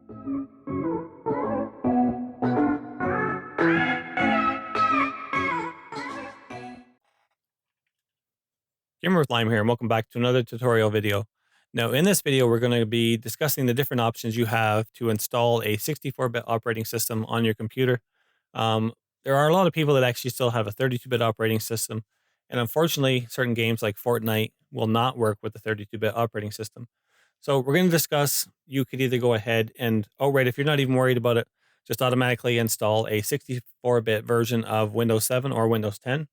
Gamer with Lyme here, and welcome back to another tutorial video. Now, in this video, we're going to be discussing the different options you have to install a 64-bit operating system on your computer. Um, there are a lot of people that actually still have a 32-bit operating system, and unfortunately, certain games like Fortnite will not work with the 32-bit operating system. So we're going to discuss, you could either go ahead and, if you're not even worried about it, just automatically install a 64-bit version of Windows 7 or Windows 10.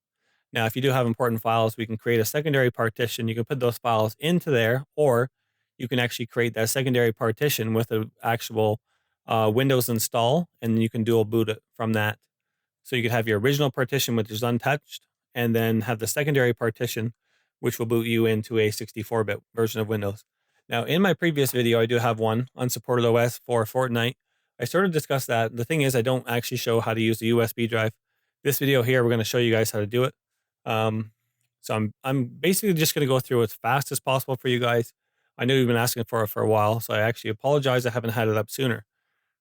Now, if you do have important files, we can create a secondary partition. You can put those files into there, or you can actually create that secondary partition with an actual Windows install, and you can dual boot it from that. So you could have your original partition, which is untouched, and then have the secondary partition, which will boot you into a 64-bit version of Windows. Now, in my previous video, I do have one, unsupported OS for Fortnite. I sort of discussed that. The thing is, I don't actually show how to use the USB drive. This video here, we're going to show you guys how to do it. So I'm basically just going to go through as fast as possible for you guys. I know you've been asking for it for a while, so I actually apologize I haven't had it up sooner.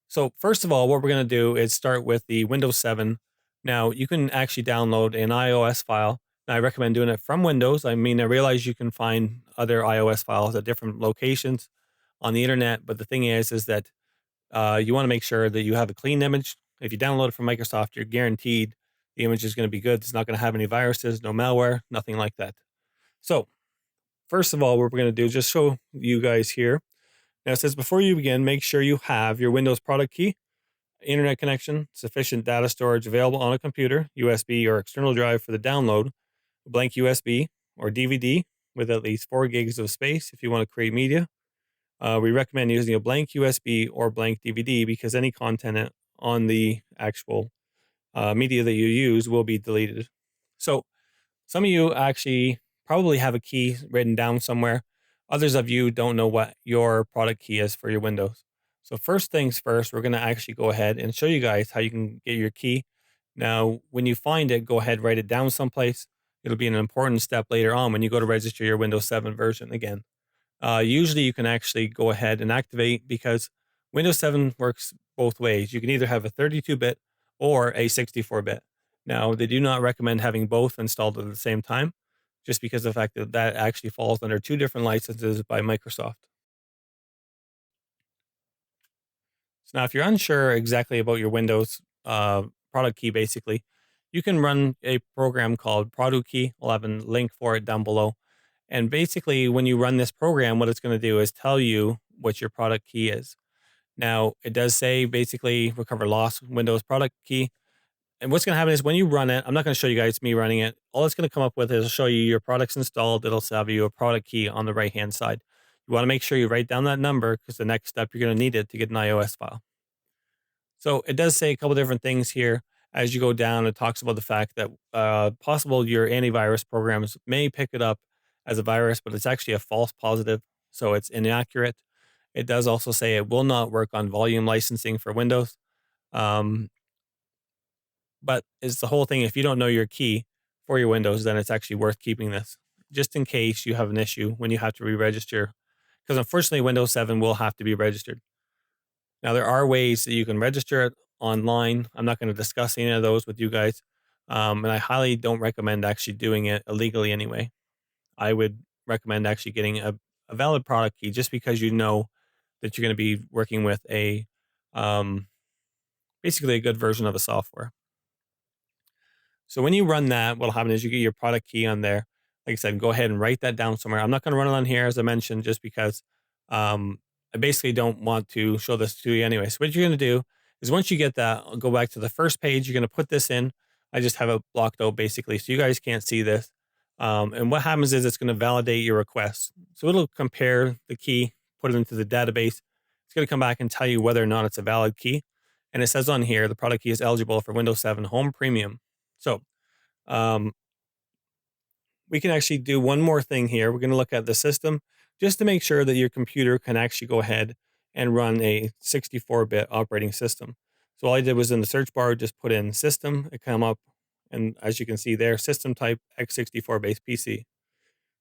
So first of all, what we're going to do is start with the Windows 7. Now, you can actually download an iOS file. Now, I recommend doing it from Windows. I mean, I realize you can find other iOS files at different locations on the internet, but the thing is that you want to make sure that you have a clean image. If you download it from Microsoft, you're guaranteed the image is going to be good. It's not going to have any viruses, no malware, nothing like that. So first of all, what we're going to do is just show you guys here. Now it says, before you begin, make sure you have your Windows product key, internet connection, sufficient data storage available on a computer, USB or external drive for the download, a blank USB or DVD with at least 4 gigs of space if you want to create media. We recommend using a blank USB or blank DVD because any content on the actual media that you use will be deleted. So some of you actually probably have a key written down somewhere. Others of you don't know what your product key is for your Windows. So first things first, we're going to actually go ahead and show you guys how you can get your key. Now, when you find it, go ahead, write it down someplace. It'll be an important step later on when you go to register your Windows 7 version again. Usually you can actually go ahead and activate, because Windows 7 works both ways. You can either have a 32-bit or a 64-bit. Now, they do not recommend having both installed at the same time, just because of the fact that that actually falls under 2 different licenses by Microsoft. So now, if you're unsure exactly about your Windows product key, basically, you can run a program called Product Key. I'll have a link for it down below. And basically, when you run this program, what it's going to do is tell you what your product key is. Now, it does say basically recover lost Windows product key. And what's going to happen is when you run it, I'm not going to show you guys me running it. All it's going to come up with is show you your products installed. It'll have you a product key on the right-hand side. You want to make sure you write down that number, because the next step, you're going to need it to get an iOS file. So it does say a couple different things here. As you go down, it talks about the fact that possible your antivirus programs may pick it up as a virus, but it's actually a false positive, so it's inaccurate. It does also say it will not work on volume licensing for Windows. But it's the whole thing. If you don't know your key for your Windows, then it's actually worth keeping this, just in case you have an issue when you have to re-register. Because unfortunately, Windows 7 will have to be registered. Now, there are ways that you can register it online. I'm not going to discuss any of those with you guys. And I highly don't recommend actually doing it illegally anyway. I would recommend actually getting a valid product key, just because you know that you're going to be working with a basically a good version of the software. So when you run that, what'll happen is you get your product key on there. Like I said, go ahead and write that down somewhere. I'm not going to run it on here, as I mentioned, just because I basically don't want to show this to you anyway. So what you're going to do is, once you get that, I'll go back to the first page. You're going to put this in. I just have it blocked out basically, so you guys can't see this. And what happens is it's going to validate your request. So it'll compare the key, put it into the database. It's going to come back and tell you whether or not it's a valid key. And it says on here, the product key is eligible for Windows 7 Home Premium. So we can actually do one more thing here. We're going to look at the system just to make sure that your computer can actually go ahead and run a 64-bit operating system. So all I did was, in the search bar, just put in system. It came up, and as you can see there, system type x64 based PC.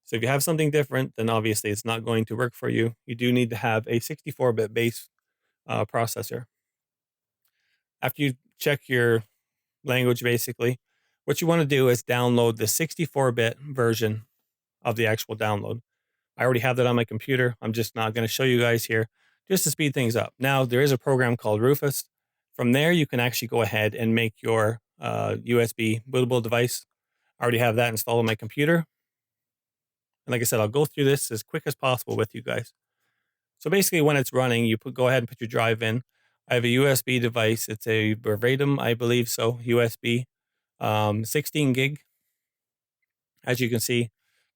So if you have something different, then obviously it's not going to work for you. You do need to have a 64-bit base processor. After you check your language, basically, what you want to do is download the 64-bit version of the actual download. I already have that on my computer. I'm just not going to show you guys here just to speed things up. Now, there is a program called Rufus. From there, you can actually go ahead and make your USB bootable device. I already have that installed on my computer. And like I said, I'll go through this as quick as possible with you guys. So basically, when it's running, you go ahead and put your drive in. I have a USB device. It's a Verbatim, I believe so, USB, 16 gig. As you can see,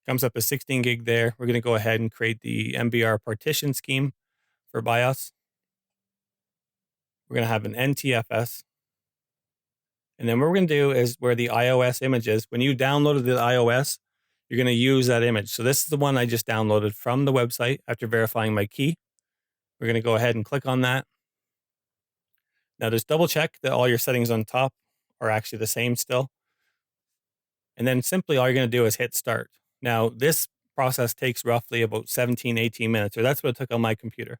comes up as 16 gig there. We're going to go ahead and create the MBR partition scheme for BIOS. We're going to have an NTFS. And then what we're going to do is where the iOS image is, when you downloaded the iOS, you're going to use that image. So this is the one I just downloaded from the website after verifying my key. We're going to go ahead and click on that. Now just double check that all your settings on top are actually the same still. And then simply all you're going to do is hit start. Now this process takes roughly about 17, 18 minutes, or that's what it took on my computer.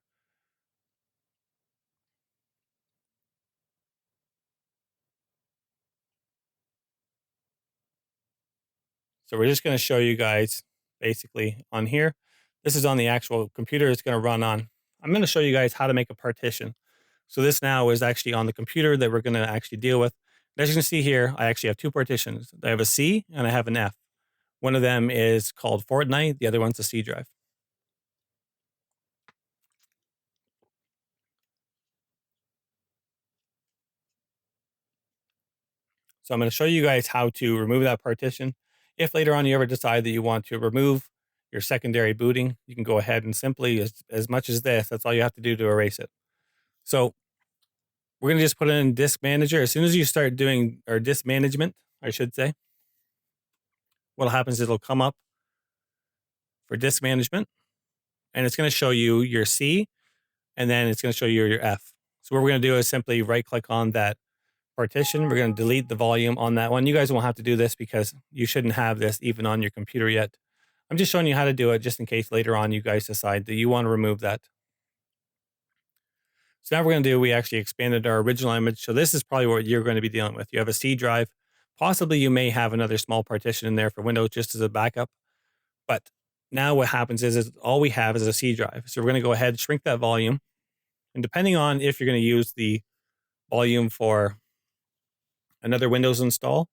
So we're just going to show you guys basically on here. This is on the actual computer it's going to run on. I'm going to show you guys how to make a partition. So this now is actually on the computer that we're going to actually deal with. And as you can see here, I actually have two partitions. I have a C and I have an F. One of them is called Fortnite. The other one's a C drive. So I'm going to show you guys how to remove that partition. If later on you ever decide that you want to remove your secondary booting, you can go ahead and simply, as much as this, that's all you have to do to erase it. So we're going to just put it in disk manager. As soon as you start doing, or disk management, I should say, what happens is it'll come up for disk management and it's going to show you your C and then it's going to show you your F. So what we're going to do is simply right click on that partition. We're going to delete the volume on that one. You guys won't have to do this because you shouldn't have this even on your computer yet. I'm just showing you how to do it just in case later on you guys decide that you want to remove that. So now we're going to do, we actually expanded our original image. So this is probably what you're going to be dealing with. You have a C drive. Possibly you may have another small partition in there for Windows just as a backup. But now what happens is all we have is a C drive. So we're going to go ahead and shrink that volume. And depending on if you're going to use the volume for another Windows install,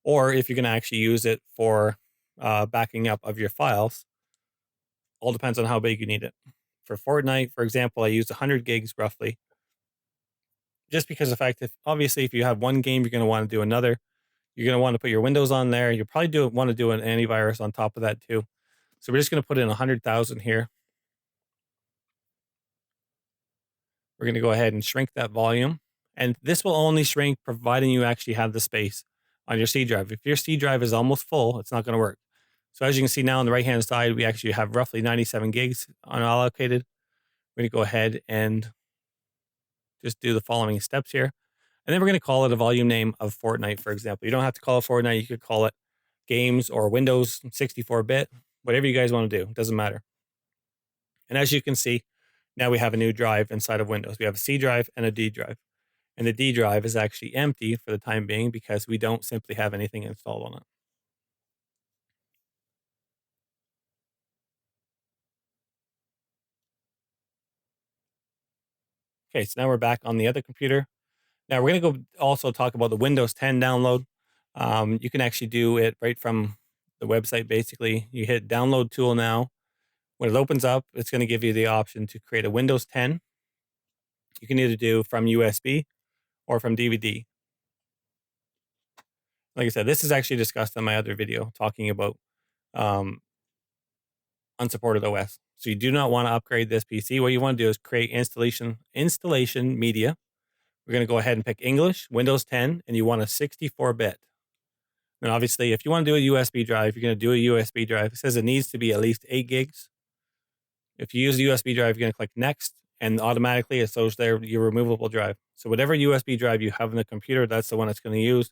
or if you're going to actually use it for backing up of your files, all depends on how big you need it. For Fortnite, for example, I used 100 gigs roughly, just because of the fact that obviously if you have one game, you're going to want to do another. You're going to want to put your Windows on there. You probably want to do an antivirus on top of that too. So we're just going to put in 100,000 here. We're going to go ahead and shrink that volume. And this will only shrink providing you actually have the space on your C drive. If your C drive is almost full, it's not going to work. So as you can see now on the right-hand side, we actually have roughly 97 gigs unallocated. We're going to go ahead and just do the following steps here. And then we're going to call it a volume name of Fortnite, for example. You don't have to call it Fortnite. You could call it Games or Windows 64-bit, whatever you guys want to do. It doesn't matter. And as you can see, now we have a new drive inside of Windows. We have a C drive and a D drive. And the D drive is actually empty for the time being because we don't simply have anything installed on it. Okay, so now we're back on the other computer. Now we're going to go also talk about the Windows 10 download. You can actually do it right from the website, basically. You hit download tool now. When it opens up, it's going to give you the option to create a Windows 10. You can either do from USB or from DVD. Like I said, this is actually discussed in my other video talking about unsupported OS. So you do not want to upgrade this PC. What you want to do is create installation media. We're going to go ahead and pick English, Windows 10, and you want a 64-bit. And obviously, if you want to do a USB drive, you're going to do a USB drive. It says it needs to be at least 8 gigs. If you use a USB drive, you're going to click next, and automatically it shows there your removable drive. So whatever USB drive you have in the computer, that's the one it's going to use.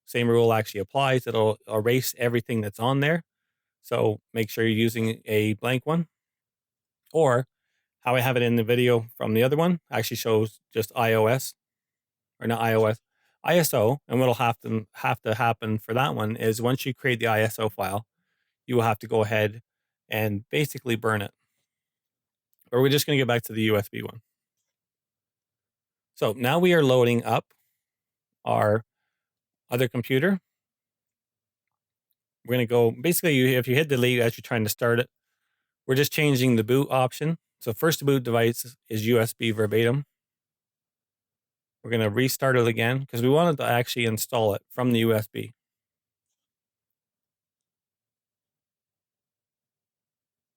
Same rule actually applies. It'll erase everything that's on there. So make sure you're using a blank one. Or How I have it in the video from the other one actually shows just iOS, or not iOS, ISO. And what'll have to happen for that one is once you create the ISO file, you will have to go ahead and basically burn it. But we're just going to get back to the USB one. So now we are loading up our other computer. We're going to go, basically, if you hit delete as you're trying to start it, we're just changing the boot option. So first to boot device is USB verbatim. We're going to restart it again because we wanted to actually install it from the USB.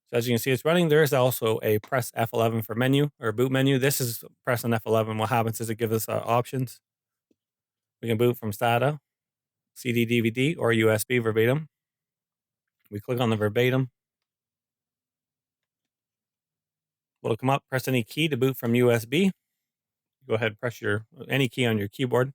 So as you can see, it's running. There is also a press F11 for menu or boot menu. This is press on F11. What happens is it gives us options. We can boot from SATA, CD, DVD, or USB verbatim. We click on the verbatim. What'll come up, press any key to boot from USB. Go ahead, press any key on your keyboard.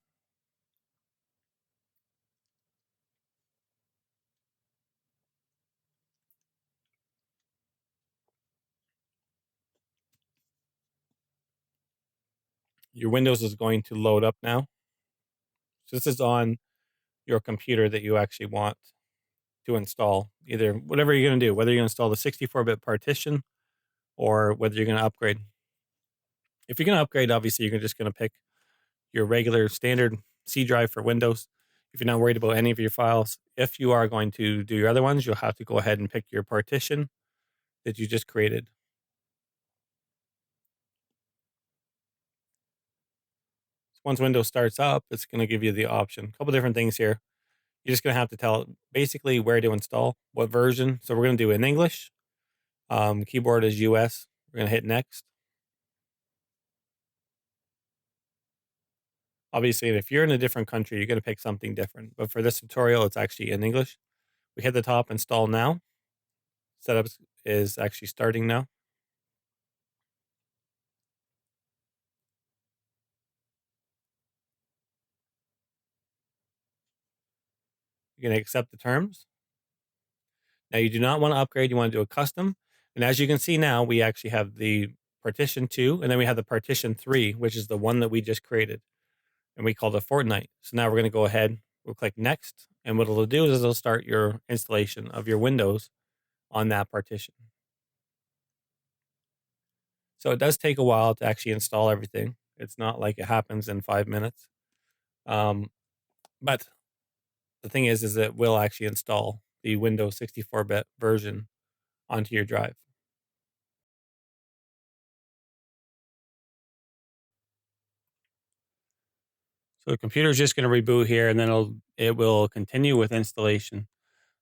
Your Windows is going to load up now. So this is on your computer that you actually want to install, either whatever you're going to do, whether you're going to install the 64-bit partition or whether you're going to upgrade. If you're going to upgrade, obviously you're just going to pick your regular standard C drive for Windows. If you're not worried about any of your files, if you are going to do your other ones, you'll have to go ahead and pick your partition that you just created. Once Windows starts up, it's going to give you the option. A couple different things here. You're just going to have to tell it basically where to install, what version. So we're going to do in English. Keyboard is US. We're going to hit next. Obviously, if you're in a different country, you're going to pick something different. But for this tutorial, it's actually in English. We hit the top, install now. Setup is actually starting now. You're going to accept the terms. Now, you do not want to upgrade. You want to do a custom. And as you can see now, we actually have the partition 2, and then we have the partition 3, which is the one that we just created. And we called it Fortnite. So now we're going to go ahead, we'll click next. And what it'll do is it'll start your installation of your Windows on that partition. So it does take a while to actually install everything. It's not like it happens in 5 minutes. But the thing is it will actually install the Windows 64-bit version onto your drive. So the computer is just going to reboot here, and then it will continue with installation.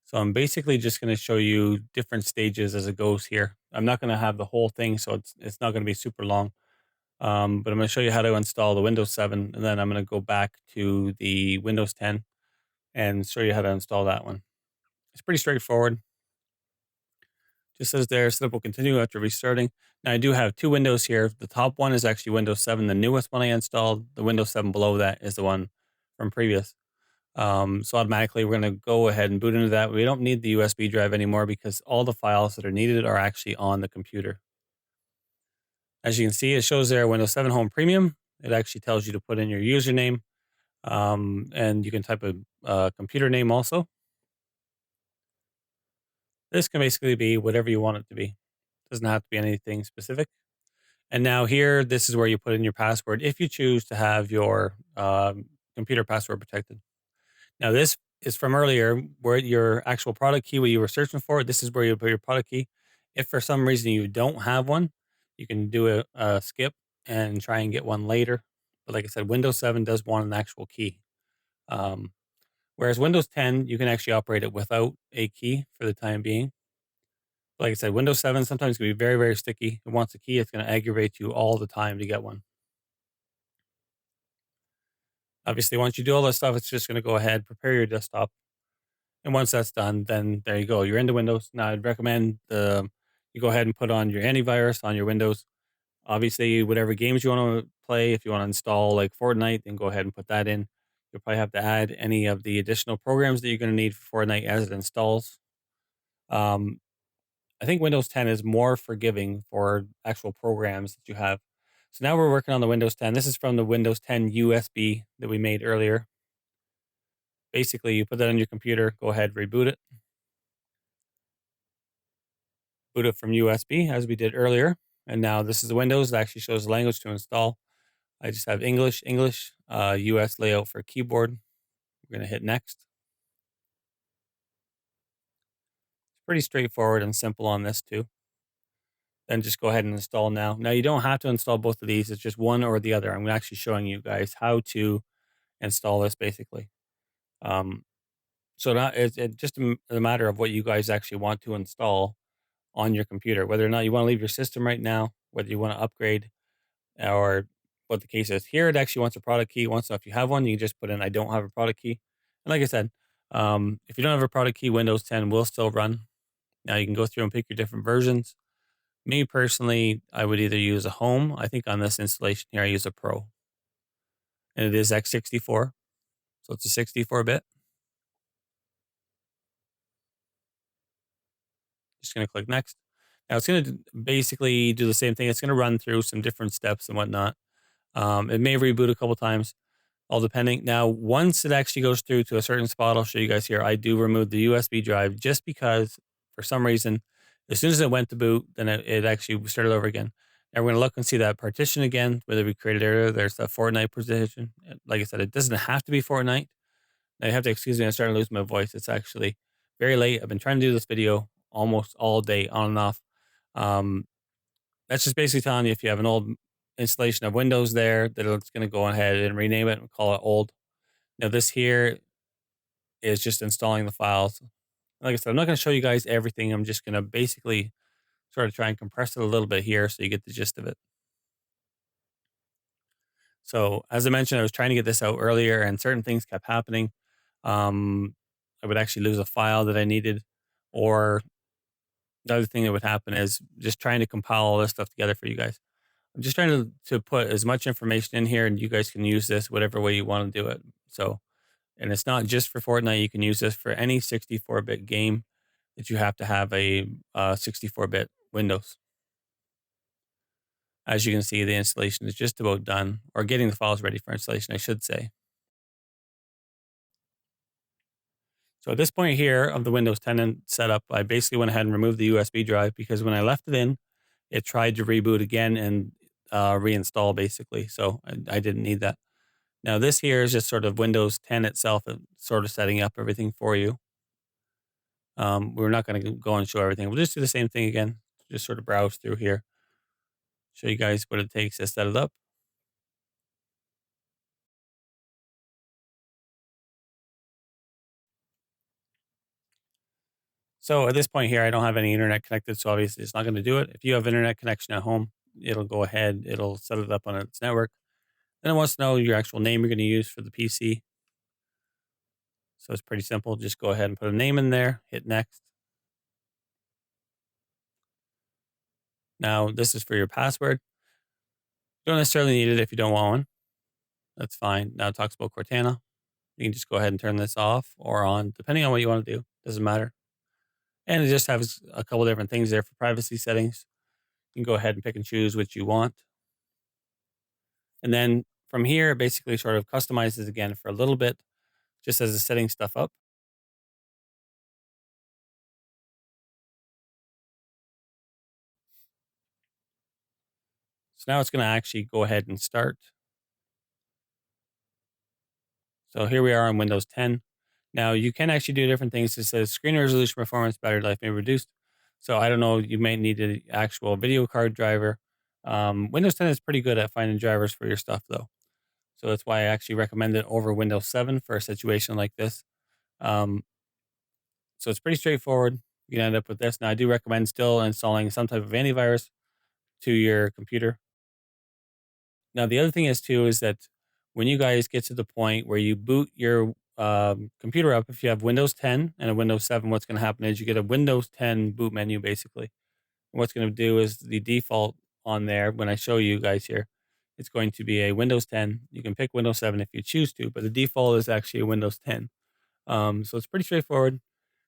So I'm basically just going to show you different stages as it goes here. I'm not going to have the whole thing, so it's not going to be super long. But I'm going to show you how to install the Windows 7, and then I'm going to go back to the Windows 10 and show you how to install that one. It's pretty straightforward. Just says there, setup will continue after restarting. Now I do have two windows here. The top one is actually Windows 7, the newest one I installed. The Windows 7 below that is the one from previous. So automatically we're going to go ahead and boot into that. We don't need the USB drive anymore because all the files that are needed are actually on the computer. As you can see, it shows there Windows 7 Home Premium. It actually tells you to put in your username, and you can type a computer name also. This can basically be whatever you want it to be. It doesn't have to be anything specific. And now here, this is where you put in your password if you choose to have your computer password protected. Now, this is from earlier where your actual product key, what you were searching for. This is where you put your product key. If for some reason you don't have one, you can do a skip and try and get one later. But like I said, Windows 7 does want an actual key. Whereas Windows 10, you can actually operate it without a key for the time being. Like I said, Windows 7 sometimes can be very, very sticky. It wants a key. It's going to aggravate you all the time to get one. Obviously, once you do all this stuff, it's just going to go ahead, prepare your desktop. And once that's done, then there you go. You're into Windows. Now, I'd recommend you go ahead and put on your antivirus on your Windows. Obviously, whatever games you want to play, if you want to install like Fortnite, then go ahead and put that in. You'll probably have to add any of the additional programs that you're going to need for Fortnite as it installs. I think Windows 10 is more forgiving for actual programs that you have. So now we're working on the Windows 10. This is from the Windows 10 USB that we made earlier. Basically, you put that on your computer, go ahead, reboot it, boot it from USB as we did earlier. And now this is the Windows that actually shows the language to install. I just have English, US layout for keyboard. We're going to hit next. It's pretty straightforward and simple on this too. Then just go ahead and install now. Now you don't have to install both of these. It's just one or the other. I'm actually showing you guys how to install this basically. Um, so now it's just a matter of what you guys actually want to install on your computer, whether or not you want to leave your system right now, whether you want to upgrade, or what the case is. Here, it actually wants a product key. Once, so if you have one, you can just put in, I don't have a product key. And like I said, if you don't have a product key, Windows 10 will still run. Now you can go through and pick your different versions. Me personally, I would either use a home. I think on this installation here, I use a pro. And it is x64. So it's a 64-bit. Just going to click next. Now it's going to basically do the same thing. It's going to run through some different steps and whatnot. It may reboot a couple times, all depending. Now, once it actually goes through to a certain spot, I'll show you guys here. I do remove the USB drive just because, for some reason, as soon as it went to boot, then it actually started over again. Now we're going to look and see that partition again, whether we created earlier. There's that Fortnite partition. Like I said, it doesn't have to be Fortnite. Now you have to excuse me. I'm starting to lose my voice. It's actually very late. I've been trying to do this video almost all day, on and off. Um, that's just basically telling you if you have an old installation of Windows there, that it's going to go ahead and rename it and call it old. Now this here is just installing the files. Like I said, I'm not going to show you guys everything. I'm just going to basically sort of try and compress it a little bit here so you get the gist of it. So as I mentioned, I was trying to get this out earlier and certain things kept happening. I would actually lose a file that I needed, or the other thing that would happen is just trying to compile all this stuff together for you guys. I'm just trying to put as much information in here, and you guys can use this whatever way you want to do it. So, and it's not just for Fortnite. You can use this for any 64-bit game that you have to have a 64-bit Windows. As you can see, the installation is just about done, or getting the files ready for installation, I should say. So at this point here of the Windows 10 setup, I basically went ahead and removed the USB drive because when I left it in, it tried to reboot again and reinstall basically. So I didn't need that. Now this here is just sort of Windows 10 itself, sort of setting up everything for you. We're not going to go and show everything. We'll just do the same thing again. Just sort of browse through here, show you guys what it takes to set it up. So at this point here, I don't have any internet connected, so obviously it's not going to do it. If you have internet connection at home, it'll go ahead, it'll set it up on its network. Then it wants to know your actual name you're going to use for the PC. So it's pretty simple. Just go ahead and put a name in there, hit next. Now this is for your password. You don't necessarily need it if you don't want one. That's fine. Now it talks about Cortana. You can just go ahead and turn this off or on, depending on what you want to do. Doesn't matter. And it just has a couple different things there for privacy settings. You can go ahead and pick and choose what you want. And then from here, it basically sort of customizes again for a little bit, just as it's setting stuff up. So now it's going to actually go ahead and start. So here we are on Windows 10. Now you can actually do different things. It says screen resolution, performance, battery life may be reduced. So I don't know, you may need an actual video card driver. Windows 10 is pretty good at finding drivers for your stuff though. So that's why I actually recommend it over Windows 7 for a situation like this. So it's pretty straightforward. You can end up with this. Now I do recommend still installing some type of antivirus to your computer. Now the other thing is too, is that when you guys get to the point where you boot your computer up, if you have Windows 10 and a Windows 7, what's going to happen is you get a Windows 10 boot menu basically. And what's going to do is the default on there, when I show you guys here, it's going to be a Windows 10. You can pick Windows 7 if you choose to, but the default is actually a Windows 10. So it's pretty straightforward.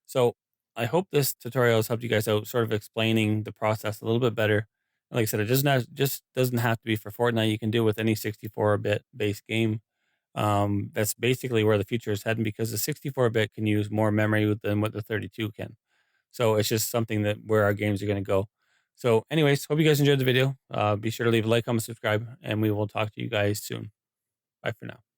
So I hope this tutorial has helped you guys out, sort of explaining the process a little bit better. Like I said, it just doesn't have to be for Fortnite. You can do it with any 64-bit based game. That's basically where the future is heading, because the 64-bit can use more memory than what the 32 can. So it's just something that where our games are going to go. So, anyways, hope you guys enjoyed the video. Be sure to leave a like, comment, subscribe, and we will talk to you guys soon. Bye for now.